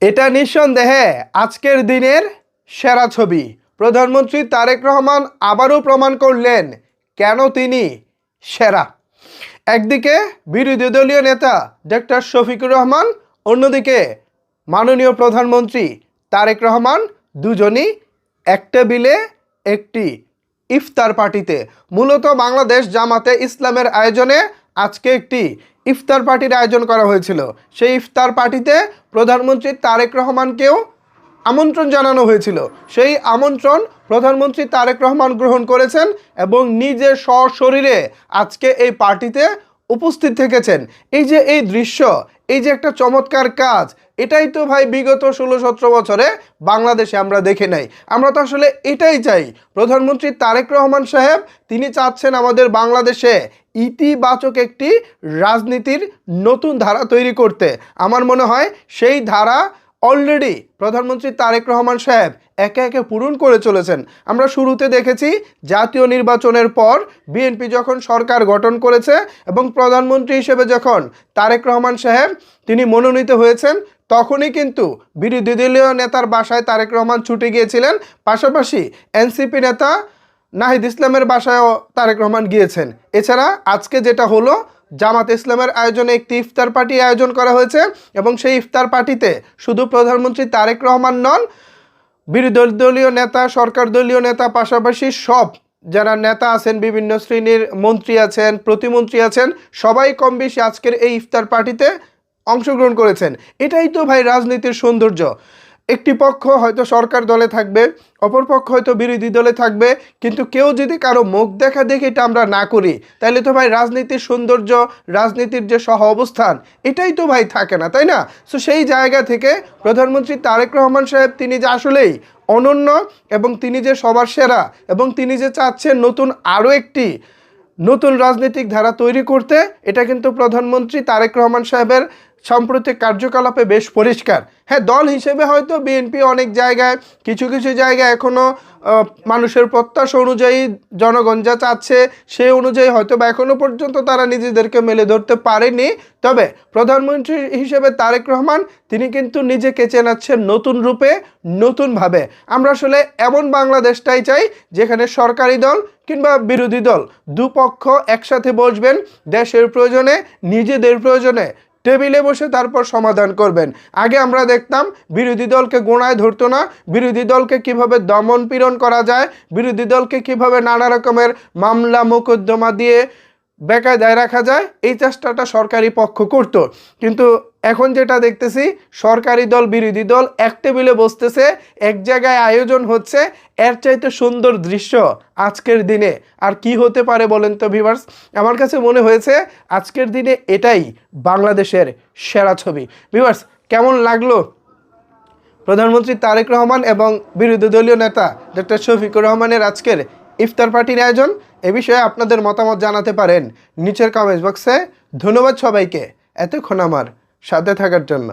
এটা নিঃসন্দেহে আজকের দিনের সেরা ছবি। প্রধানমন্ত্রী তারেক রহমান আবারও প্রমাণ করলেন কেন তিনি সেরা। একদিকে বিরোধী দলীয় নেতা ডক্টর শফিকুর রহমান, অন্যদিকে মাননীয় প্রধানমন্ত্রী তারেক রহমান, দুজনই এক টেবিলে একটি ইফতার পার্টিতে, মূলত বাংলাদেশ জামাতে ইসলামের আয়োজনে আজকে একটি ইফতার পার্টির আয়োজন করা হয়েছিল। সেই ইফতার পার্টিতে প্রধানমন্ত্রী তারেক রহমানকেও আমন্ত্রণ জানানো হয়েছিল। সেই আমন্ত্রণ প্রধানমন্ত্রী তারেক রহমান গ্রহণ করেছেন এবং নিজের সশরীরে আজকে এই পার্টিতে উপস্থিত থেকেছেন। এই যে এই দৃশ্য, এই যে একটা চমৎকার কাজ, এটাই তো ভাই বিগত 16-17 বছরে বাংলাদেশে আমরা দেখে নাই। আমরা তো আসলে এটাই চাই। প্রধানমন্ত্রী তারেক রহমান সাহেব তিনি চাচ্ছেন আমাদের বাংলাদেশে ইতিবাচক একটি রাজনীতির নতুন ধারা তৈরি করতে। আমার মনে হয় সেই ধারা অলরেডি প্রধানমন্ত্রী তারেক রহমান সাহেব একে একে পূরণ করে চলেছেন। আমরা শুরুতে দেখেছি জাতীয় নির্বাচনের পর বিএনপি যখন সরকার গঠন করেছে এবং প্রধানমন্ত্রী হিসেবে যখন তারেক রহমান সাহেব তিনি মনোনীত হয়েছেন, তখনই কিন্তু বিরোধী দলীয় নেতার বাসায় তারেক রহমান ছুটে গিয়েছিলেন। পাশাপাশি এনসিপি নেতা নাহিদ ইসলামের বাসায়ও তারেক রহমান গিয়েছেন। এছাড়া আজকে যেটা হলো, জামাত ইসলামের আয়োজনে একটি ইফতার পার্টি আয়োজন করা হয়েছে এবং সেই ইফতার পার্টিতে শুধু প্রধানমন্ত্রী তারেক রহমান নন, বিরোধী দলীয় নেতা, সরকার দলীয় নেতা, পাশাপাশি সব যারা নেতা আছেন, বিভিন্ন শ্রেণীর মন্ত্রী আছেন, প্রতিমন্ত্রী আছেন, সবাই কম বেশি আজকের এই ইফতার পার্টিতে অংশগ্রহণ করেছেন। এটাই তো ভাই রাজনীতির সৌন্দর্য। একটি পক্ষ হয়তো সরকার দলে থাকবে, অপর পক্ষ হয়তো বিরোধী দলে থাকবে, কিন্তু কেউ যদি কারো মুখ দেখা দেখে এটা আমরা না করি, তাহলে তো ভাই রাজনীতির সৌন্দর্য, রাজনীতির যে সহ অবস্থান, এটাই তো ভাই থাকে না, তাই না? সো সেই জায়গা থেকে প্রধানমন্ত্রী তারেক রহমান সাহেব তিনি যে আসলেই অনন্য এবং তিনি যে সবার সেরা এবং তিনি যে চাচ্ছেন নতুন আরও একটি নতুন রাজনৈতিক ধারা তৈরি করতে, এটা কিন্তু প্রধানমন্ত্রী তারেক রহমান সাহেবের সাম্প্রতিক কার্যকলাপে বেশ পরিষ্কার। হ্যাঁ, দল হিসেবে হয়তো বিএনপি অনেক জায়গায় কিছু জায়গায় এখনও মানুষের প্রত্যাশা অনুযায়ী জনগণ যা চাচ্ছে সেই অনুযায়ী হয়তো বা এখনও পর্যন্ত তারা নিজেদেরকে মেলে ধরতে পারেনি। তবে প্রধানমন্ত্রী হিসেবে তারেক রহমান তিনি কিন্তু নিজেকে চেনাচ্ছেন নতুন রূপে, নতুনভাবে। আমরা আসলে এমন বাংলাদেশটাই চাই যেখানে সরকারি দল কিংবা বিরোধী দল দুপক্ষ একসাথে বসবেন, দেশের প্রয়োজনে, নিজেদের প্রয়োজনে টেবিলে বসে তারপর সমাধান করবেন। আগে আমরা দেখতাম বিরোধী দলকে গোড়ায় ধরতো না, বিরোধী দলকে কিভাবে দমন পীড়ন করা যায়, বিরোধী দলকে কিভাবে নানা রকমের মামলা মোকদ্দমা দিয়ে বেকায়দায় রাখা যায়, এই চেষ্টাটা সরকারি পক্ষ করত। কিন্তু এখন যেটা দেখতেছি, সরকারি দল বিরোধী দল এক টেবিলে বসতেছে, এক জায়গায় আয়োজন হচ্ছে। এর চাইতে সুন্দর দৃশ্য আজকের দিনে আর কি হতে পারে বলেন তো ভিউয়ার্স? আমার কাছে মনে হয়েছে আজকের দিনে এটাই বাংলাদেশের সেরা ছবি। ভিউয়ার্স, কেমন লাগলো প্রধানমন্ত্রী তারেক রহমান এবং বিরোধী দলীয় নেতা ডক্টর শফিকুর রহমানের আজকের ইফতার পার্টির আয়োজন? এ বিষয়ে আপনাদের মতামত জানাতে পারেন নিচের কমেন্ট বক্সে। ধন্যবাদ সবাইকে এতক্ষণ আমার সাথে থাকার জন্য।